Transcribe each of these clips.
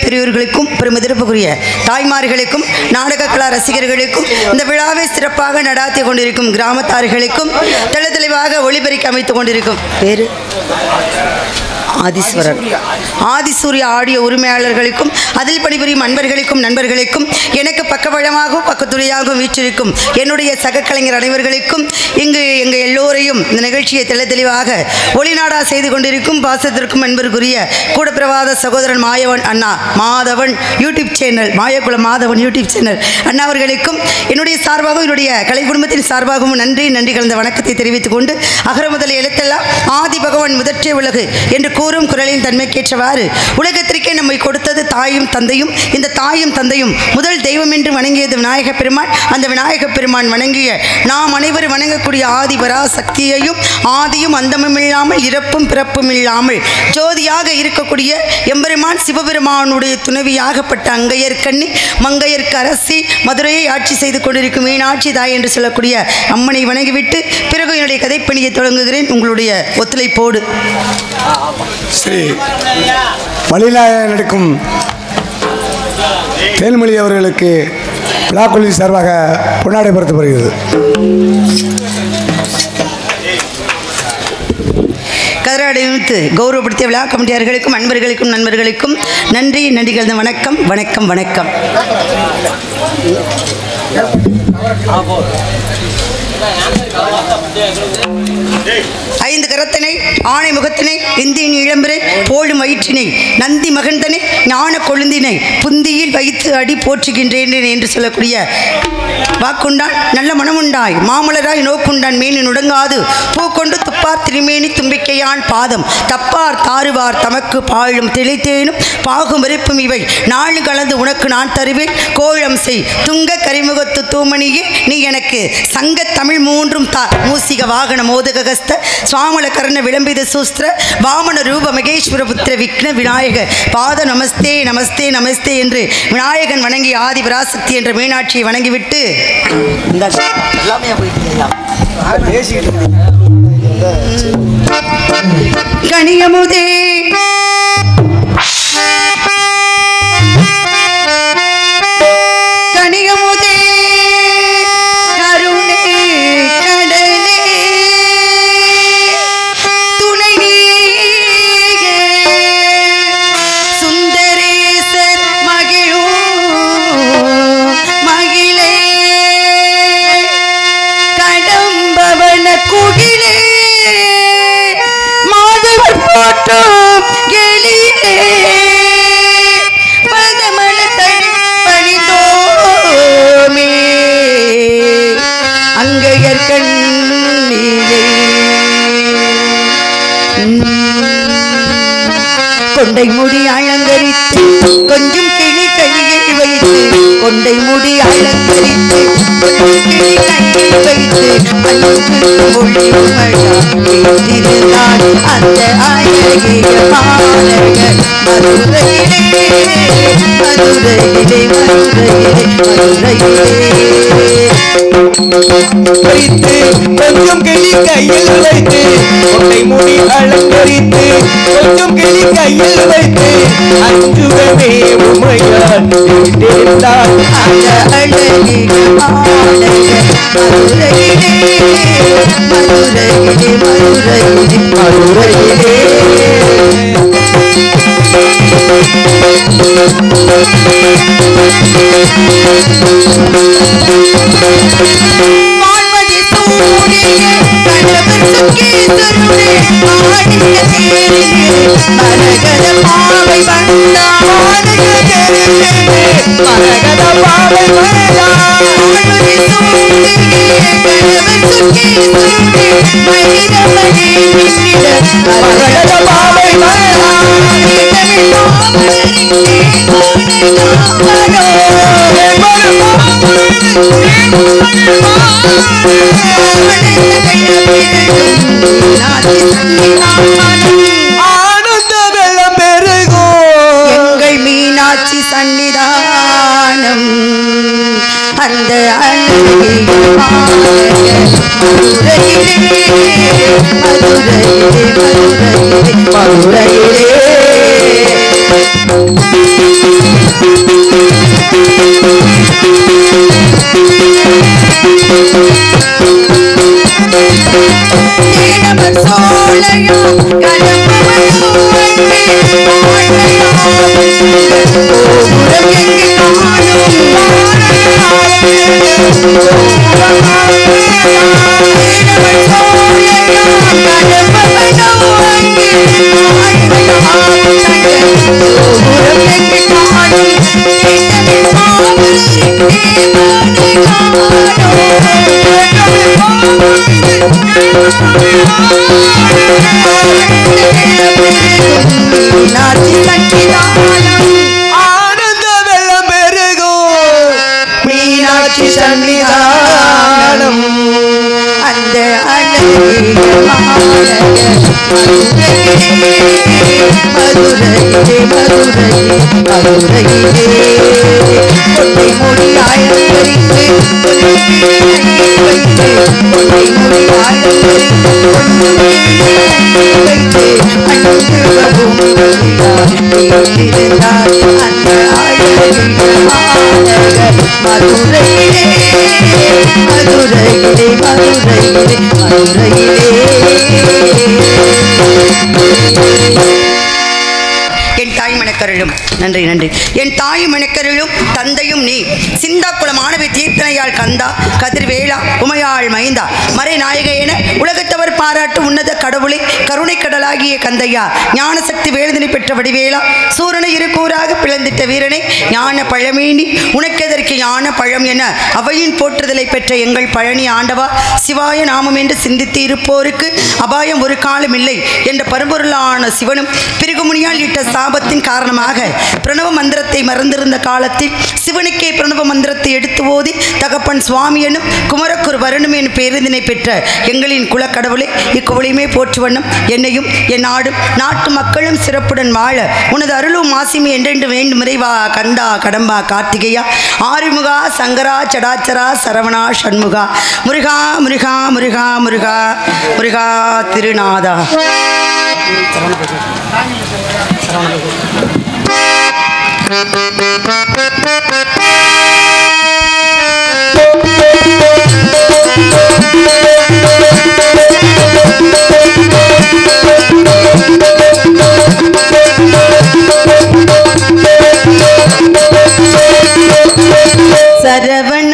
பெரியவர்களுக்கும் பெருமதிப்புக்குரிய தாய்மார்களுக்கும் நாடக கலா ரசிகர்களுக்கும் இந்த விழாவை சிறப்பாக நடாத்தி கொண்டிருக்கும் கிராமத்தார்களுக்கும் தெளிவாக ஒளிபெருக்கி அமைத்துக் கொண்டிருக்கும் பேரு ஆதிசூரிய ஆடியோ உரிமையாளர்களுக்கும் அதில் பணிபுரியும் அன்பர்களுக்கும் நண்பர்களுக்கும் எனக்கு பக்கபலமாகவும் பக்கத்துறையாகவும் வீற்றிருக்கும் என்னுடைய சக கலைஞர் அனைவர்களுக்கும் இங்கு எங்கள் எல்லோரையும் இந்த நிகழ்ச்சியை தெளிவாக ஒளிநாடா செய்து கொண்டிருக்கும் பாசத்திற்கும் அன்பிற்குரிய கூடப்பிரவாத சகோதரன் மாதவன் யூடியூப் சேனல் மாயக்குள மாதவன் யூடியூப் சேனல் அண்ணா அவர்களுக்கும் என்னுடைய சார்பாகவும் என்னுடைய கலை குடும்பத்தின் சார்பாகவும் நன்றி கலந்த வணக்கத்தை தெரிவித்துக் கொண்டு அகர முதல் எழுத்தெல்லாம் ஆதி பகவான் முதற்றே உலகு என்று கூறும் குரலின் தன்மைக்கேற்றவாறு உலகத்திற்கே நம்மை கொடுத்தது தாயும் தந்தையும். இந்த தாயும் தந்தையும் முதல் தெய்வம் என்று வணங்கியது விநாயக பெருமான். அந்த விநாயக பெருமான் வணங்கிய நாம் அனைவரும் வணங்கக்கூடிய ஆதி பராசக்தியையும் ஆதியும் அந்தமும் இல்லாமல் இறப்பும் பிறப்பும் இல்லாமல் ஜோதியாக இருக்கக்கூடிய எம்பெருமான் சிவபெருமானுடைய துணைவியாகப்பட்ட அங்கையர்கண்ணி மங்கையர்க்கு அரசி மதுரையை ஆட்சி செய்து கொண்டிருக்கும் மீனாட்சி தாய் என்று சொல்லக்கூடிய அம்மனை வணங்கிவிட்டு பிறகு என்னுடைய கதைப்பணியை தொடங்குகிறேன். உங்களுடைய ஒத்துழைப்போடு ஸ்ரீ மலிநாயகன் நடிக்கும் தேன்மொழி அவர்களுக்கு விழாக்குழு சார்பாக பொன்னாடை படுத்தப்படுகிறது. கதிராடைத்து கௌரவப்படுத்திய விழா கமிட்டியார்களுக்கும் அன்பர்களுக்கும் நண்பர்களுக்கும் நன்றி கலந்த வணக்கம் வணக்கம் வணக்கம். ஐந்து கரத்தினை ஆணை முகத்தினை இந்தியின் இளம்பரை போலும் வயிற்றினை நந்தி மகந்தனை ஞான கொழுந்தினை புந்தியில் வைத்து அடி போற்றுகின்றேன் என்று சொல்லக்கூடிய வாக்குண்டான் நல்ல மனமுண்டாய் மாமலராய் நோக்குண்டான் மேனி நுடங்காது பூக்கொண்டு துப்பார் திருமேனி தும்பிக்கையான் பாதம் தப்பார் தாறுவார் தமக்கு பாழும் திளைத்தேனும் பாகும் வெறுப்பும் இவை நாலு கலந்து உனக்கு நான் தருவேன் கோழம் செய் துங்க கரிமுகத்து தூமணியே நீ எனக்கு சங்க தமிழ் மூன்றும் தா மூசிக வாகன மோதகஸ்த சுவாமல கர்ண விளம்பித சூஸ்திர வாமன ரூப மகேஸ்வர புத்திர விக்ன விநாயக பாத நமஸ்தே நமஸ்தே நமஸ்தே என்று விநாயகன் வணங்கி ஆதி பராசக்தி என்ற மீனாட்சியை வணங்கிவிட்டு கனியமுதே கனியமுதே கொண்டை முடி அலங்கரித்து கொஞ்சம் கிளி கையில் வைத்து கொண்டை முடி அலங்கரித்து கொஞ்சம் கிளி கையில் வைத்து அழுத்திருந்தாள் அந்த அழகிய பாலகர் மதுரையிலே மதுரையிலே மதுரையிலே மதுரையிலே வைத்து கொஞ்சம் கிளி கையில் வைத்து கொண்டை முடி அலங்கரித்து கொஞ்சம் கிளி கையில் வைத்து அஞ்சுகவே உமையால் இருந்தால் அந்த அழகிய பாலகர் மதுரையிலே மதுரையிலே மதுரையிலே மதுரையிலே வான்மதி சூரிய கண்டவர் சுக்கேசருடைய ஆடிய தேரிலே மரகத பாவை வந்தாள் மரகத பாவை வந்தாள் வான்மதி சூரிய கண்டவர் சுக்கேசருடைய மயிரமணி நின்னிட மரகத பாவை வந்தாள் ஆனந்த வெள்ளம் பெருகோ எங்கள் மீனாட்சி சன்னிதானம் அந்த அழகிய மதுரையிலே மதுரையிலே மதுரையிலே மதுரையிலே சோழையும் கடம்பவனோ ஆனந்த வெள்ளம் பெருகும் மீனாட்சி சன்னிதானம் அந்த அழகிய மதுரையிலே கொண்டை மொழி ஆயங்கரித்து கொண்டை மொழி ஆயங்கரித்து அந்த அழகிய மதுரையிலே என் தாய் மணக்கருளும் நன்றி நன்றி என் தாய் மணக்கருளும் தந்தையும் நீ சிந்தாக்குளம் மாணவி தீர்த்தனையாள் கந்தா கதிர்வேளா உமையாள் மைந்தா மறை நாயக என உலகத்தவர் பாராட்டு உன்னத கடவுளை கருணை கடலாகிய கந்தையா ஞான சக்தி வேலுதனை பெற்ற வடிவேளா சூரனை இருக்கூறாக பிளந்திட்ட வீரனை ஞான பழமேனி உனக்கெதற்கு ஞான பழம் என அவையின் போற்றுதலை பெற்ற எங்கள் பழனி ஆண்டவா சிவாய நாமம் என்று சிந்தித்து இருப்போருக்கு அபாயம் ஒரு காலம் இல்லை என்ற பரம்பொருளான சிவனும் பிறகுமுனியால் இட்ட சாபத்தின் காரணமாக பிரணவ மந்திரத்தை மறந்திருந்த காலத்தில் சிவனுக்கே பிரணவ மந்திரத்தை எடுத்து ஓதி தகப்பன் சுவாமி எனும் குமரக்குரு வரணும் எனும் பேருந்தினை பெற்ற எங்களின் குலக்கடவுளை இக்குவளையுமே போற்றுவண்ணம் என்னையும் என் நாடும் நாட்டு மக்களும் சிறப்புடன் வாழ உனது அருளும் மாசிமை என்றென்று வேண்டும் இறைவா கந்தா கடம்பா கார்த்திகையா ஆறுமுகா சங்கரா சடாச்சரா சரவணா சண்முகா முருகா முருகா முருகா முருகா முருகா திருநாதா சரவண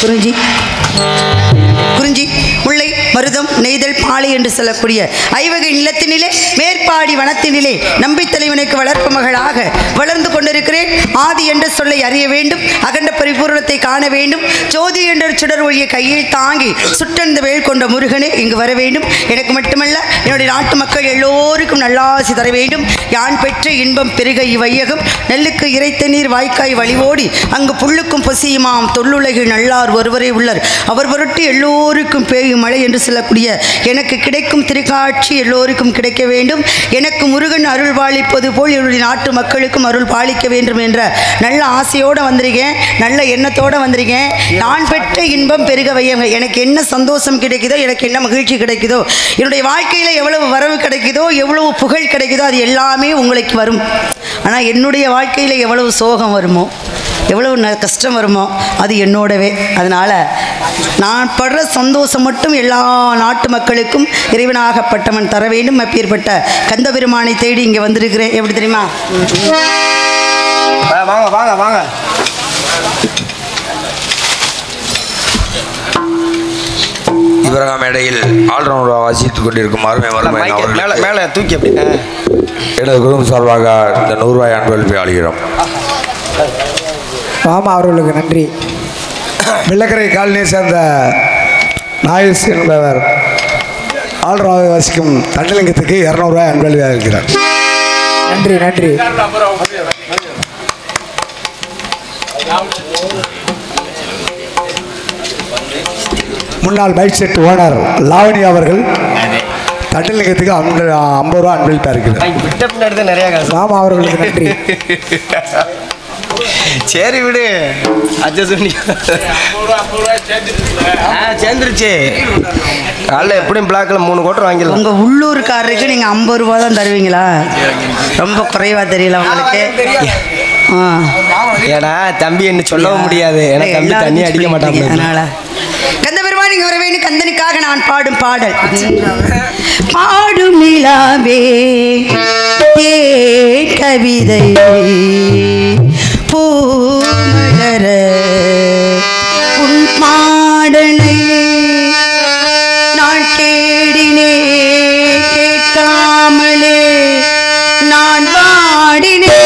குறிஞ்சி குறிஞ்சி முல்லை மருதம் நெய்தல் பாலை என்று சொல்லக்கூடிய ஐவகை நிலத்தினிலே மேற்பாடி வனத்தினிலே நம்பி தலைவனுக்கு வளர்ப்பு மகளாக வளர்ந்து கொண்டிருக்கிறேன். ஆதி என்ற சொல்லை அறிய வேண்டும், அகண்ட பரிபூர்ணத்தை காண வேண்டும். ஜோதி என்ற சுடர் ஒளியை கையில் தாங்கி சுட்டெழுந்த வேல் கொண்ட முருகனே இங்கு வர வேண்டும். எனக்கு மட்டுமல்ல, என்னுடைய நாட்டு மக்கள் எல்லோருக்கும் நல்லாசி தர வேண்டும். யான் பெற்ற இன்பம் பெருக இவ்வையகம், நெல்லுக்கு இறைத்த நீர் வாய்க்காய் வழிவோடி அங்கு புல்லுக்கும் பொசியுமாம் தொல்லுலகில் நல்லார் ஒருவரே உள்ளர். அவர் பொருட்டு எல்லோருக்கும் பேயும் மழை என்று சொல்லக்கூடிய எனக்கு கிடைக்கும் திருக்காட்சி எல்லோருக்கும் கிடைக்க வேண்டும். எனக்கு முருகன் அருள் பாலிப்பது போல் என்னுடைய நாட்டு மக்களுக்கும் அருள் பாலிக்க வேண்டும் என்ற நல்ல ஆசையோடு வந்திருக்கேன், நல்ல எண்ணத்தோடு வந்திருக்கேன். நான் பெற்ற இன்பம் பெருக வையங்க. எனக்கு என்ன சந்தோஷம் கிடைக்குதோ, எனக்கு என்ன மகிழ்ச்சி கிடைக்குதோ, என்னுடைய வாழ்க்கையில் எவ்வளவு வரவு கிடைக்குதோ, எவ்வளவு புகழ் கிடைக்குதோ அது எல்லாமே உங்களுக்கு வரும். ஆனால் என்னுடைய வாழ்க்கையில் எவ்வளவு சோகம் வருமோ, எவ்வளவு கஷ்டம் வருமோ அது என்னோடவே. அதனால் நான் படுற சந்தோஷம் மட்டும் எல்லா நாட்டு மக்களுக்கும் இறைவனாகப்பட்டவன் தர வேண்டும். அப்பேற்பட்ட கந்த பெருமானை தேடி இங்கே வந்திருக்கிறேன். எப்படி தெரியுமா? வாங்க வாங்க வாங்க. இவரக மேடையில் ஆல்ரவுண்டராக வாசித்துக் கொண்டிருக்கும் மேலே தூக்கி அப்படி எனது குடும்பம் சார்பாக இந்த 100 ரூபாய் அன்பளிப்பை ஆளுகிறோம். மாமா அவர்களுக்கு நன்றி. வெள்ளக்கரை காலனியை சேர்ந்த நாயஸ் என்பவர் ஆல்ரவுண்டராக வசிக்கும் தண்டலிங்கத்துக்கு 200 ரூபாய் அன்பளிப்பாக இருக்கிறார். நன்றி நன்றி. முன்னாள் பைக் செட் ஓனர் லாவணி அவர்கள் தண்டலிங்கத்துக்கு 50 ரூபா அன்பளிப்பாக இருக்கிறார். நிறைய காசு. மாமா அவர்களுக்கு நன்றி. சரி விடு, சேர்ந்துருச்சு. காலைல எப்படியும் பிளாக்ல 3 கோட்டர் வாங்கிடலாம். உங்கள் உள்ளூர்காரருக்கு நீங்கள் 50 ரூபா தான் தருவீங்களா? ரொம்ப குறைவா தெரியல உங்களுக்கு? ஏன்னா தம்பி என்ன சொல்லவும் முடியாது, ஏன்னா தம்பி தண்ணி அடிக்க மாட்டாங்க. அதனால கந்த பெருமான் இங்கே வர வேண்டும். கந்தனுக்காக நான் பாடும் பாடல். பாடும் நிலாவே கவிதை பூமலர உன் பாடலை நான் தேடினே கேட்காமலே நான் வாடினே.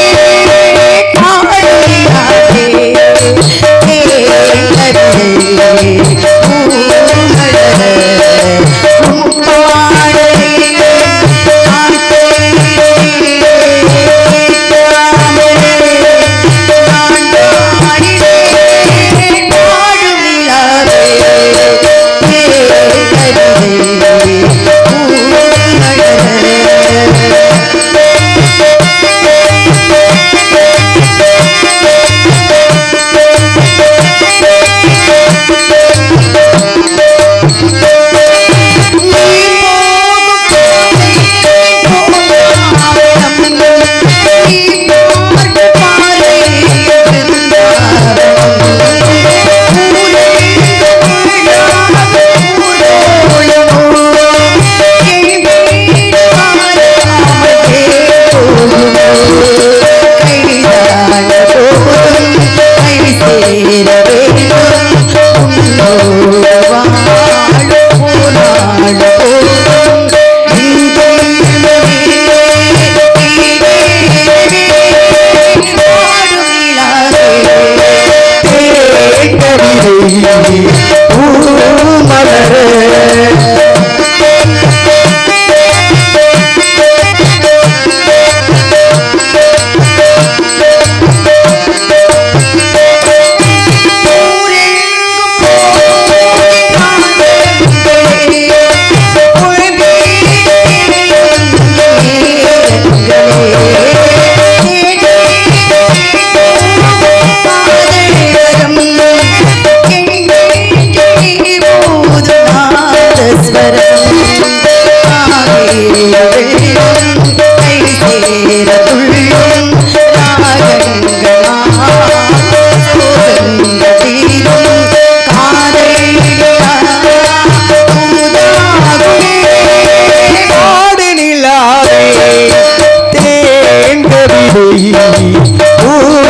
Ooh.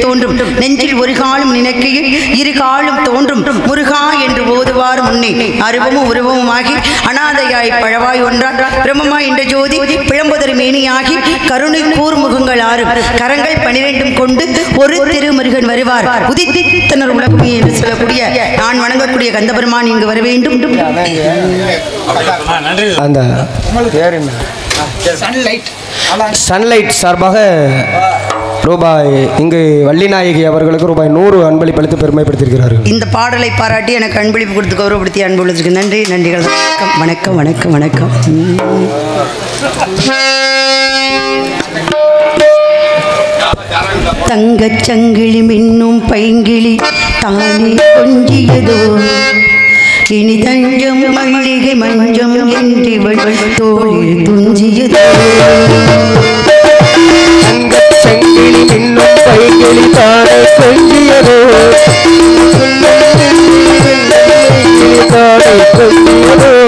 தோன்றும் நெஞ்சில் ஒரு காலும் நினைக்கையில் இரு காலும் தோன்றும் முருகா என்று ஓதுவார் முன்னே அருவமும் உருவமுமாகி அனாதையாய் பழவாய் ஒன்றான் பிரம்மமாய் என்ற ஜோதி பிழம்புதர் மேனியாகி கருணை கூர் முகங்கள் ஆறும் கரங்கள் 12 கொண்டு ஒரு திருமுருகன் வருவார் உதித்தனர் உலகமே என்று சொல்லக்கூடிய நான் வணங்கக்கூடிய கந்தபெருமான் இங்கு வர வேண்டும். அந்த சன்லைட் சார்பாக ரூபாய் இங்கு வள்ளிநாயகி அவர்களுக்கு ரூபாய் 100 அன்பளிப்பளித்து பெருமைப்படுத்தியிருக்கிறார்கள். இந்த பாடலை பாராட்டி எனக்கு அன்பளிப்பு கொடுத்து கௌரவப்படுத்தி அன்பளித்துக்கு நன்றி. நன்றிகள். வணக்கம் வணக்கம் வணக்கம் வணக்கம். தங்கச் சங்கிலி மின்னும் பைங்கிளி தானே கொஞ்சியதோ இனி தஞ்சம் மல்லிகை மஞ்சம் என்றிவள் தோளில் துஞ்சியதோ தங்கச் சங்கிலி மின்னும் பைங்கிளி தானே கொஞ்சியதோ தானே கொஞ்சியதோ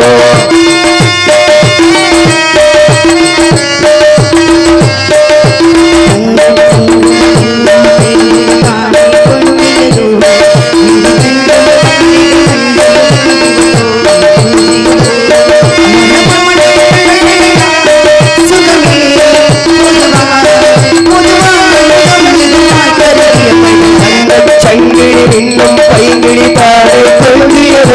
இன்னும் பைங்கிழி தானே கொள்கியதோ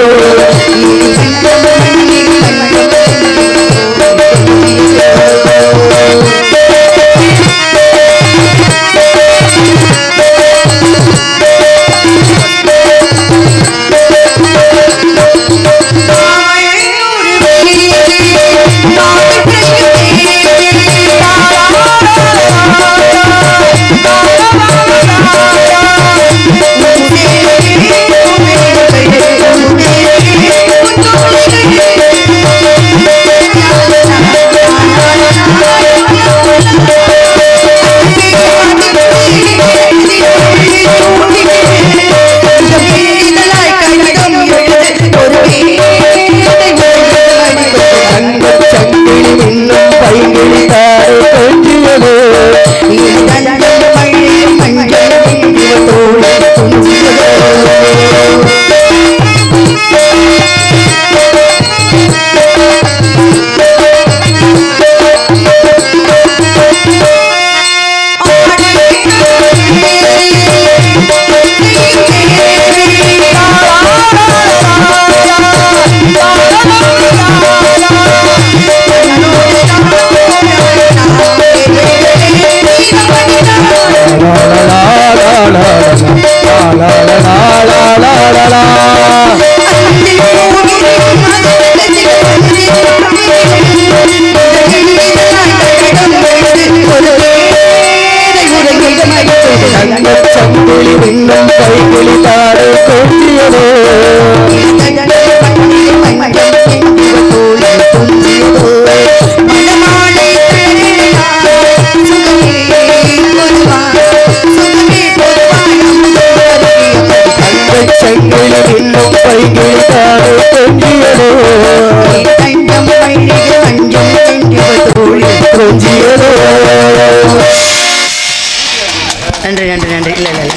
நன்றி நன்றி நன்றி. இல்லை இல்லை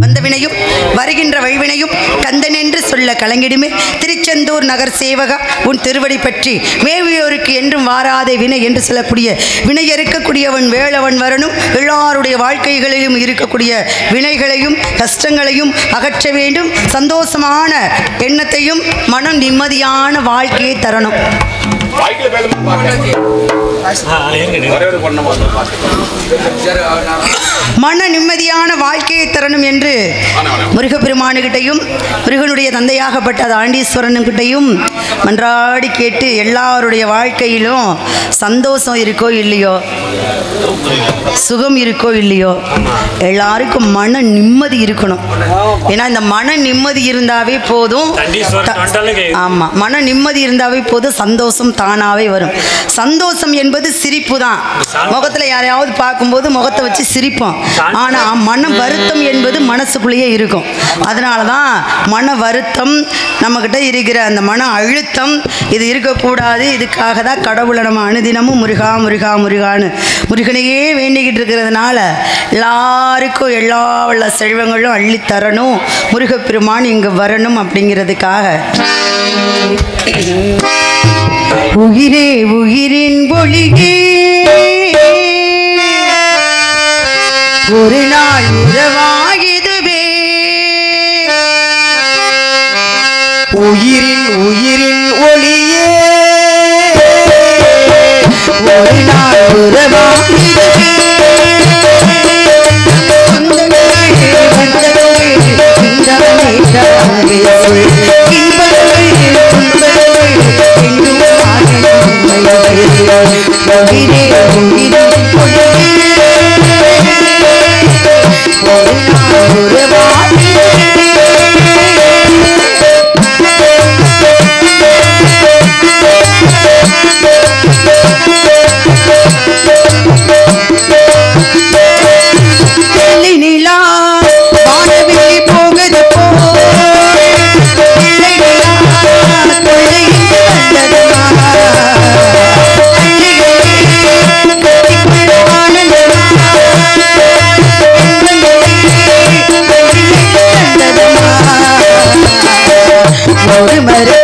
வந்த வினையும் வருகின்ற வழிவினையும் கந்தன் என்று சொல்ல கலங்கிடுமே திருச்செந்தூர் நகர் சேவகா உன் திருவடி பற்றி மேவியோருக்கு என்றும் வாராத வினை என்று சொல்லக்கூடிய வினை இருக்கக்கூடியவன் வேளவன் வரணும். எல்லாருடைய வாழ்க்கைகளிலும் இருக்கக்கூடிய வினைகளையும் கஷ்டங்களையும் அகற்ற வேண்டும். சந்தோஷமான எண்ணத்தையும் மனம் நிம்மதியான வாழ்க்கையை தரணும். மன நிம்மதியான வாழ்க்கையை தரணும் என்று முருகப்பெருமானுகிட்டையும் முருகனுடைய தந்தையாகப்பட்ட ஆண்டீஸ்வரனுக்கிட்டையும் மன்றாடி கேட்டு எல்லாருடைய வாழ்க்கையிலும் சந்தோஷம் இருக்கோ இல்லையோ, சுகம் இருக்கோ இல்லையோ, எல்லாருக்கும் மன நிம்மதி இருக்கணும். ஏன்னா இந்த மன நிம்மதி இருந்தாவே போதும். ஆமாம், மன நிம்மதி இருந்தாவே போதும், சந்தோஷம் தானாகவே வரும். சந்தோஷம் என்பது என்பது சிரிப்பு தான். முகத்தில் யாரையாவது பார்க்கும்போது முகத்தை வச்சு சிரிப்போம். ஆனால் மன வருத்தம் என்பது மனசுக்குள்ளேயே இருக்கும். அதனால தான் மன வருத்தம் நம்மக்கிட்ட இருக்கிற அந்த மன அழுத்தம் இது இருக்கக்கூடாது. இதுக்காக தான் கடவுளை நம்ம அனுதினமும் முருகா முருகா முருகான்னு முருகனையே வேண்டிக்கிட்டு இருக்கிறதுனால எல்லாருக்கும் எல்லா வல்ல செல்வங்களும் அள்ளித்தரணும், முருகப்பெருமான் இங்கே வரணும் அப்படிங்கிறதுக்காக உயிரே உயிரின் ஒளியே ஒரு நாள் உறவாகிதுவே, உயிரின் உயிரின் ஒளியே ஒரு நாள் உறவாகிதுவே, Thank you.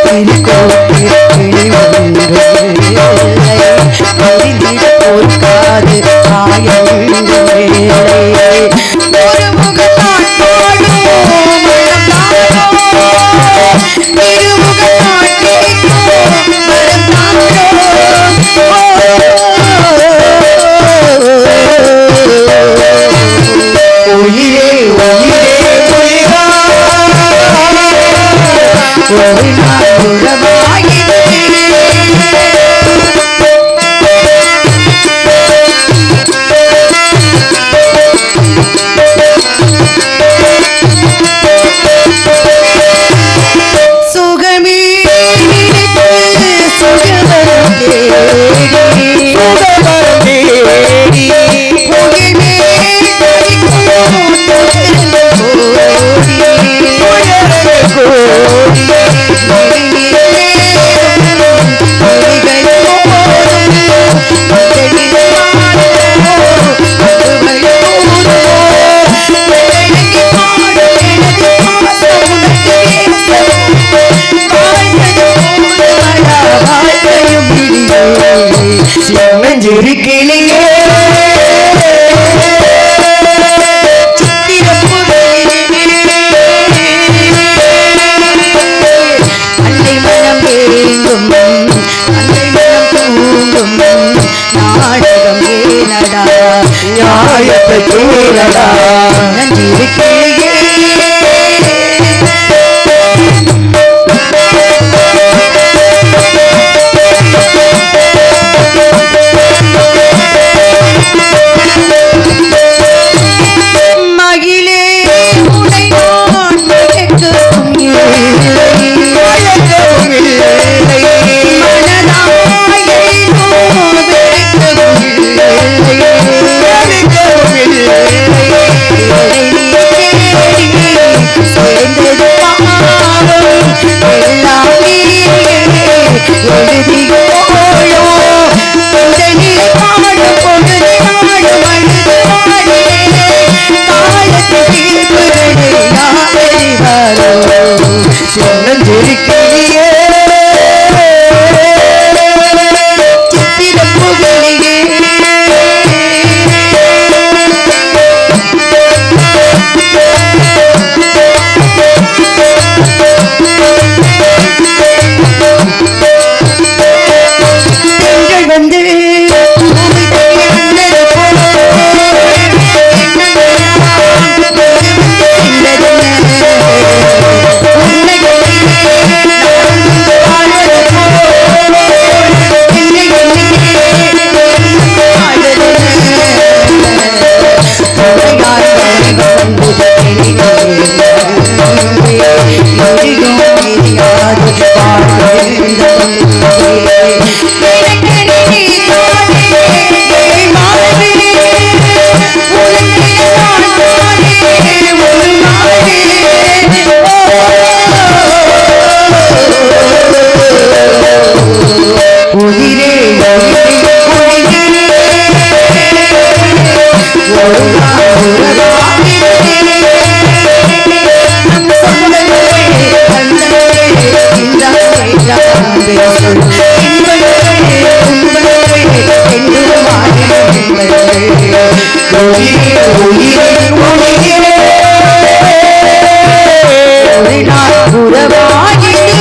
உறவாயிடுவே.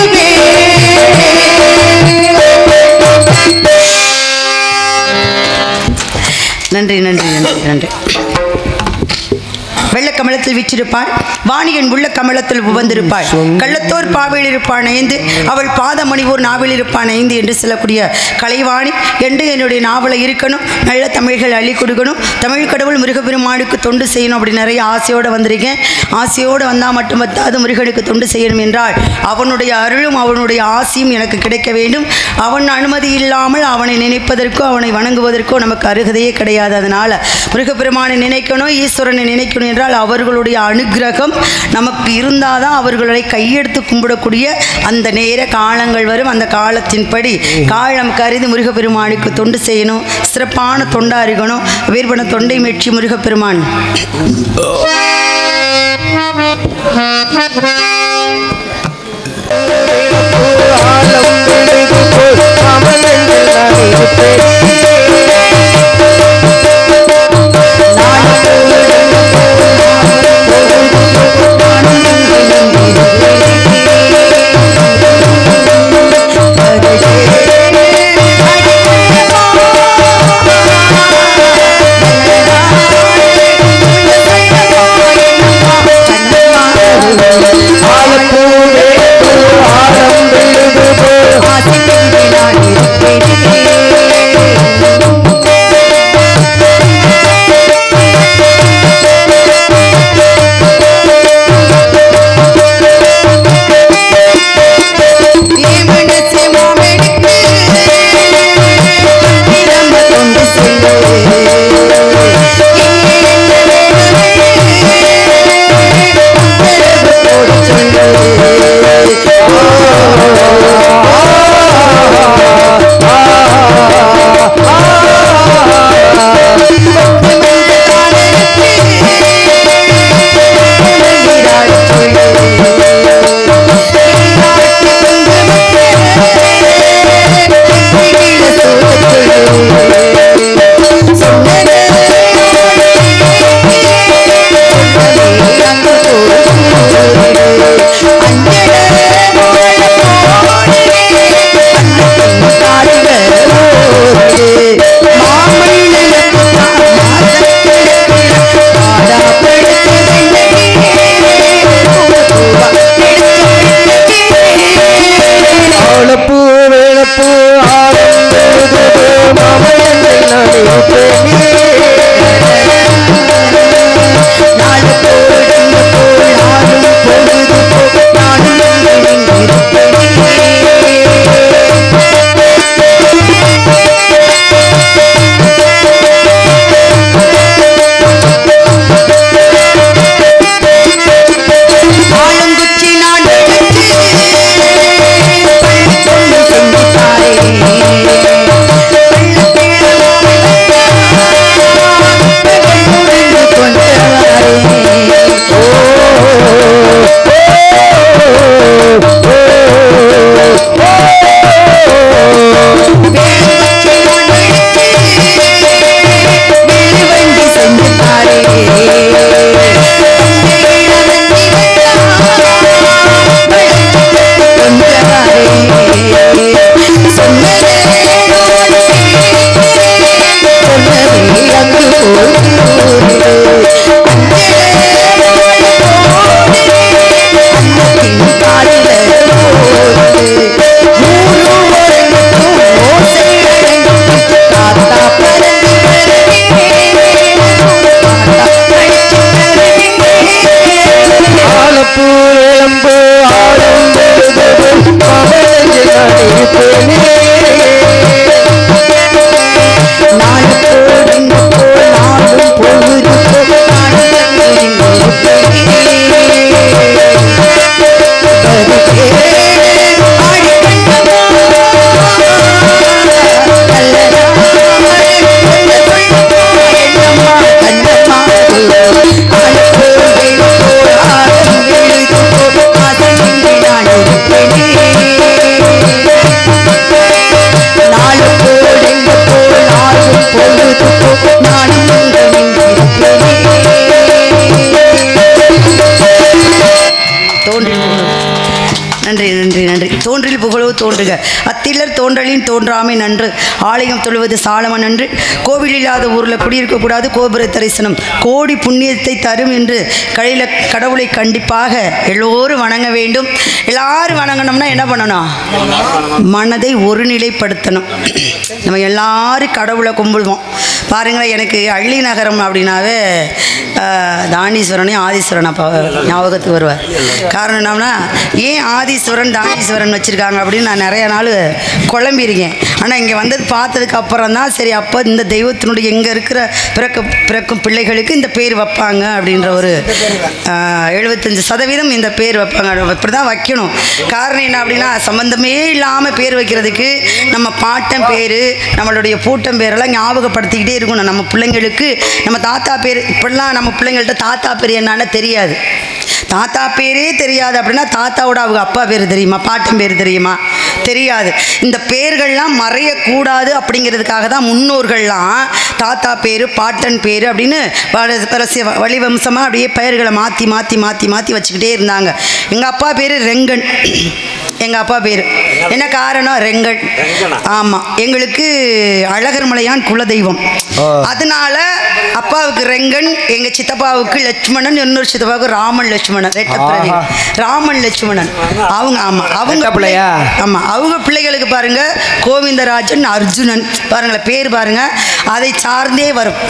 நன்றி நன்றி நன்றி நன்றி. வெள்ளக்கமலத்தில் வீற்றிருப்பாள், வாணியன் உள்ள கமலத்தில் உவந்திருப்பாள், கள்ளத்தோர் பாவையில் இருப்பான் ஐந்து, அவள் பாதமணிவோர் நாவில் இருப்பான் ஐந்து என்று சொல்லக்கூடிய கலைவாணி என்று என்னுடைய நாவலை இருக்கணும். நல்ல தமிழ்கள் அள்ளி கொடுக்கணும், தமிழ் கடவுள் முருகப்பெருமானுக்கு தொண்டு செய்யணும் அப்படி நிறைய ஆசையோடு வந்திருக்கேன். ஆசையோடு வந்தால் மட்டும் பத்தாது, முருகனுக்கு தொண்டு செய்யணும் என்றால் அவனுடைய அருளும் அவனுடைய ஆசையும் எனக்கு கிடைக்க வேண்டும். அவன் அனுமதி இல்லாமல் அவனை நினைப்பதற்கோ அவனை வணங்குவதற்கோ நமக்கு அருகதையே கிடையாது. அதனால் முருகப்பெருமானை நினைக்கணும், ஈஸ்வரனை நினைக்கணும் என்றால் அவர்களுடைய அனுகிரகம் நமக்கு இருந்தால் தான் அவர்களை கையெடுத்து கும்பிடக்கூடிய அந்த நேர காலங்கள் வரும். அந்த காலத்தின்படி காலம் கருதி முருகப்பெருமானுக்கு தொண்டு செய்யணும், சிறப்பான தொண்டா இருக்கணும். வேறுபட தொண்டை மெச்சி முருகப்பெருமான் அஞ்சலி தோன்றுக அத்திலர் தோன்றலின் தோன்றாமை நன்று ஆலயம் தொழுவது சாலமன் நன்று கோவில் இல்லாத ஊரில் குடியிருக்கக்கூடாது கோபுர தரிசனம் கோடி புண்ணியத்தை தரும் என்று கடவுளை கண்டிப்பாக எல்லோரும் வணங்க வேண்டும். எல்லாரும் வணங்கணும்னா என்ன பண்ணணும்? மனதை ஒருநிலைப்படுத்தணும். நம்ம எல்லாரும் கடவுளை கும்பிடுவோம். பாருங்களேன், எனக்கு அள்ளி நகரம் அப்படின்னாவே தானீஸ்வரனையும் ஆதீஸ்வரன் அப்போ ஞாபகத்துக்கு வருவார். காரணம் என்னன்னா, ஏன் ஆதீஸ்வரன் தானீஸ்வரன் வச்சுருக்காங்க அப்படின்னு நான் நிறைய நாள் குழம்பியிருக்கேன். ஆனால் இங்கே வந்தது பார்த்ததுக்கு அப்புறம் தான் சரி, அப்போ இந்த தெய்வத்தினுடைய இங்கே இருக்கிற பிறக்கும் பிள்ளைகளுக்கு இந்த பேர் வைப்பாங்க அப்படின்ற ஒரு 75% இந்த பேர் வைப்பாங்க. இப்படி தான் வைக்கணும். காரணம் என்ன அப்படின்னா, சம்மந்தமே இல்லாமல் பேர் வைக்கிறதுக்கு நம்ம பாட்டன் பேர் நம்மளுடைய பூட்டம் பேரெல்லாம் ஞாபகப்படுத்திக்கிட்டே இருக்கணும். நம்ம பிள்ளைங்களுக்கு நம்ம தாத்தா பேர் இப்படிலாம் நம்ம பிள்ளைங்கள்ட்ட தாத்தா பேர் என்னன்னு தெரியாது. தாத்தா பேரே தெரியாது அப்படின்னா தாத்தாவோட அவங்க அப்பா பேர் தெரியுமா, பாட்டன் பேர் தெரியுமா? தெரியாது. இந்த பேர்கள்லாம் மறையக்கூடாது அப்படிங்கிறதுக்காக தான் முன்னோர்கள்லாம் தாத்தா பேர் பாட்டன் பேர் அப்படின்னு வழிவம்சமாக அப்படியே பெயர்களை மாற்றி மாற்றி மாற்றி மாற்றி வச்சுக்கிட்டே இருந்தாங்க. எங்கள் அப்பா பேர் ரெங்கன். எங்கள் அப்பா பேர் என்ன காரணம்? ரெங்கன். ஆமாம், எங்களுக்கு அழகர் மலையான் குலதெய்வம். அதனால அப்பாவுக்கு ரெங்கன், எங்கள் சித்தப்பாவுக்கு லட்சுமணன், இன்னொரு சித்தப்பாவுக்கு ராமன் லட்சுமணன், ரெட்டப்பிரவி ராமன் லட்சுமணன். அவங்க ஆமாம் அவங்க பிள்ளையா? ஆமாம், அவங்க பிள்ளைகளுக்கு பாருங்க கோவிந்தராஜன் அர்ஜுனன். பாருங்களேன், பேர் பாருங்க, அதை சார்ந்தே வரும்.